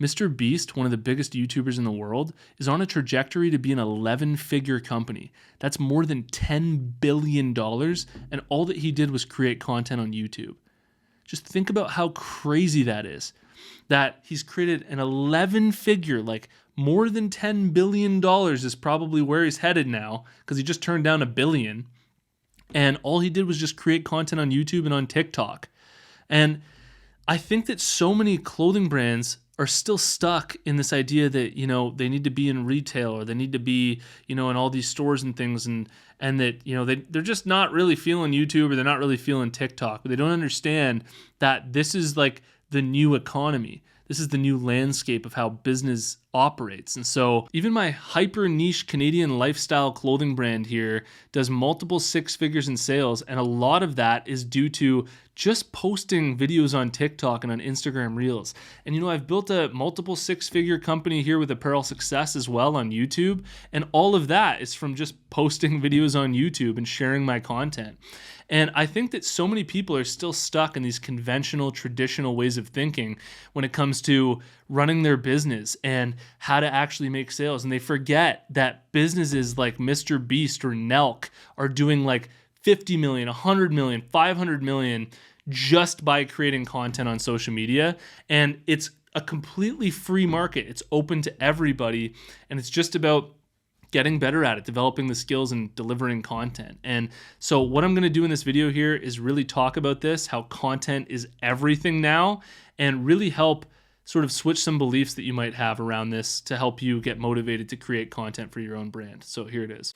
Mr. Beast, one of the biggest YouTubers in the world, is on a trajectory to be an 11-figure company. That's more than $10 billion, and all that he did was create content on YouTube. Just think about how crazy that is. That he's created an 11-figure, like more than $10 billion is probably where he's headed now, because he just turned down $1 billion. And all he did was just create content on YouTube and on TikTok. And I think that so many clothing brands are still stuck in this idea that, they need to be in retail, or they need to be, in all these stores and things, and that, they're just not really feeling YouTube, or they're not really feeling TikTok, but they don't understand that this is like the new economy. This is the new landscape of how business operates. And so even my hyper niche Canadian lifestyle clothing brand here does multiple 6 figures in sales. And a lot of that is due to just posting videos on TikTok and on Instagram Reels. And I've built a multiple 6-figure company here with Apparel Success as well on YouTube. And all of that is from just posting videos on YouTube and sharing my content. And I think that so many people are still stuck in these conventional, traditional ways of thinking when it comes to running their business and how to actually make sales. And they forget that businesses like Mr. Beast or Nelk are doing like 50 million, 100 million, 500 million just by creating content on social media. And it's a completely free market. It's open to everybody. And it's just about getting better at it, developing the skills and delivering content. And so what I'm going to do in this video here is really talk about this, how content is everything now, and really help sort of switch some beliefs that you might have around this to help you get motivated to create content for your own brand. So here it is.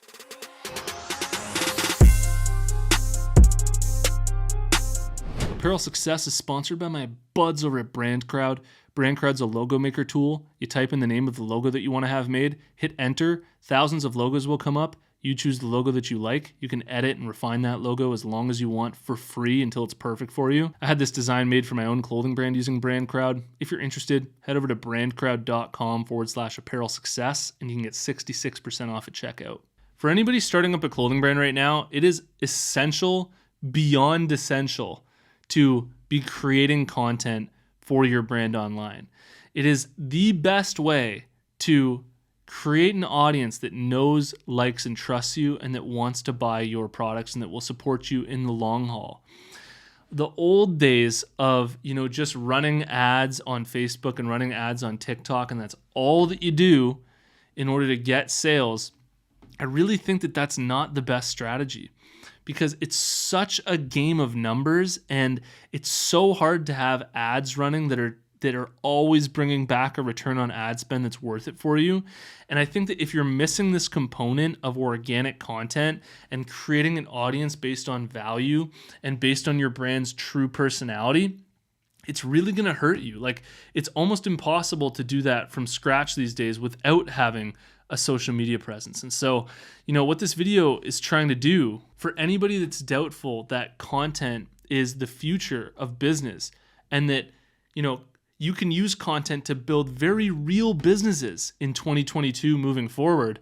Apparel Success is sponsored by my buds over at BrandCrowd. BrandCrowd's a logo maker tool. You type in the name of the logo that you want to have made, hit enter, thousands of logos will come up. You choose the logo that you like. You can edit and refine that logo as long as you want for free until it's perfect for you. I had this design made for my own clothing brand using BrandCrowd. If you're interested, head over to brandcrowd.com/apparel success and you can get 66% off at checkout. For anybody starting up a clothing brand right now, it is essential, beyond essential, to be creating content for your brand online. It is the best way to create an audience that knows, likes, and trusts you, and that wants to buy your products and that will support you in the long haul. The old days of, just running ads on Facebook and running ads on TikTok, and that's all that you do in order to get sales, I really think that that's not the best strategy, because it's such a game of numbers, and it's so hard to have ads running that are always bringing back a return on ad spend that's worth it for you. And I think that if you're missing this component of organic content and creating an audience based on value and based on your brand's true personality, it's really going to hurt you. Like, it's almost impossible to do that from scratch these days without having a social media presence. And so, what this video is trying to do for anybody that's doubtful that content is the future of business, and that, you can use content to build very real businesses in 2022 moving forward.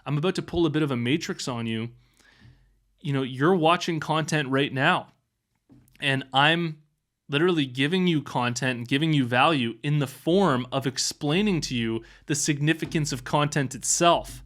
I'm about to pull a bit of a matrix on you. You're watching content right now, and I'm literally giving you content and giving you value in the form of explaining to you the significance of content itself.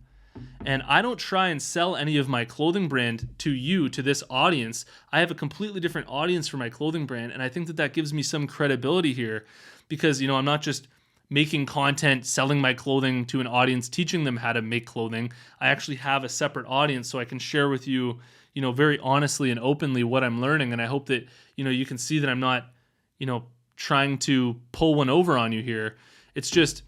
And I don't try and sell any of my clothing brand to you, to this audience. I have a completely different audience for my clothing brand, and I think that gives me some credibility here, because I'm not just making content, selling my clothing to an audience, teaching them how to make clothing. I actually have a separate audience, so I can share with you, very honestly and openly what I'm learning. And I hope that, you can see that I'm not, trying to pull one over on you here. It's just,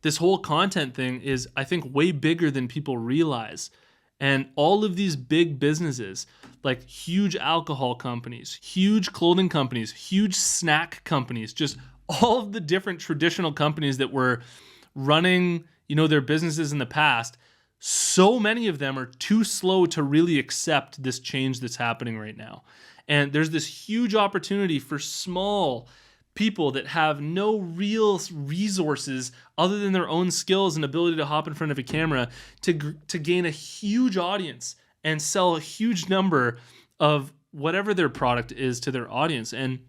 this whole content thing is, I think, way bigger than people realize. And all of these big businesses, like huge alcohol companies, huge clothing companies, huge snack companies, just all of the different traditional companies that were running, their businesses in the past, so many of them are too slow to really accept this change that's happening right now. And there's this huge opportunity for small people that have no real resources other than their own skills and ability to hop in front of a camera to gain a huge audience and sell a huge number of whatever their product is to their audience. And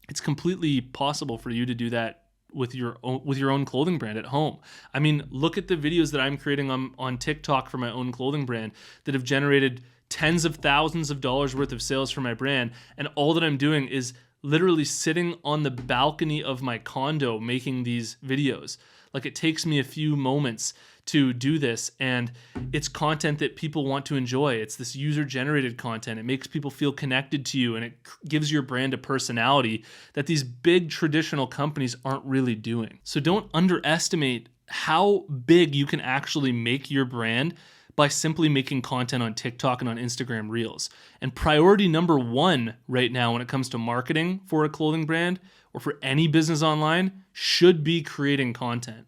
it's completely possible for you to do that with your own clothing brand at home. I mean, look at the videos that I'm creating on TikTok for my own clothing brand that have generated tens of thousands of dollars worth of sales for my brand. And all that I'm doing is literally sitting on the balcony of my condo making these videos. Like, it takes me a few moments to do this, and it's content that people want to enjoy. It's this user-generated content. It makes people feel connected to you, and it gives your brand a personality that these big traditional companies aren't really doing. So don't underestimate how big you can actually make your brand by simply making content on TikTok and on Instagram Reels. And priority number one right now when it comes to marketing for a clothing brand or for any business online should be creating content.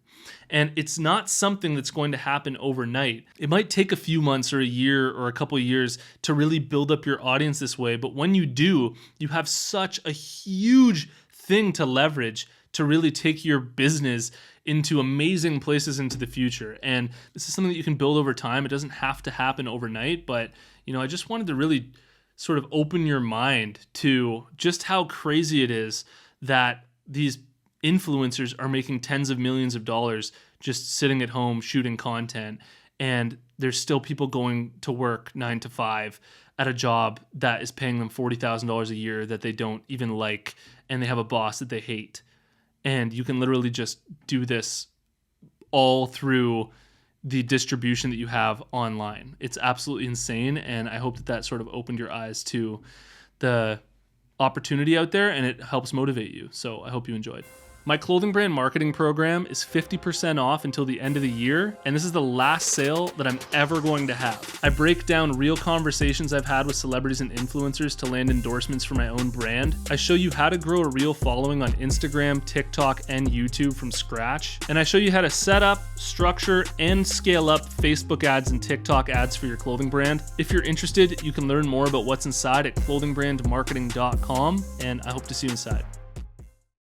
And it's not something that's going to happen overnight. It might take a few months or a year or a couple of years to really build up your audience this way. But when you do, you have such a huge thing to leverage to really take your business into amazing places into the future. And this is something that you can build over time. It doesn't have to happen overnight, but I just wanted to really sort of open your mind to just how crazy it is that these influencers are making tens of millions of dollars just sitting at home shooting content, and there's still people going to work 9 to 5 at a job that is paying them $40,000 a year that they don't even like, and they have a boss that they hate. And you can literally just do this all through the distribution that you have online. It's absolutely insane, and I hope that sort of opened your eyes to the opportunity out there, and it helps motivate you. So I hope you enjoyed. My clothing brand marketing program is 50% off until the end of the year, and this is the last sale that I'm ever going to have. I break down real conversations I've had with celebrities and influencers to land endorsements for my own brand. I show you how to grow a real following on Instagram, TikTok, and YouTube from scratch. And I show you how to set up, structure, and scale up Facebook ads and TikTok ads for your clothing brand. If you're interested, you can learn more about what's inside at clothingbrandmarketing.com, and I hope to see you inside.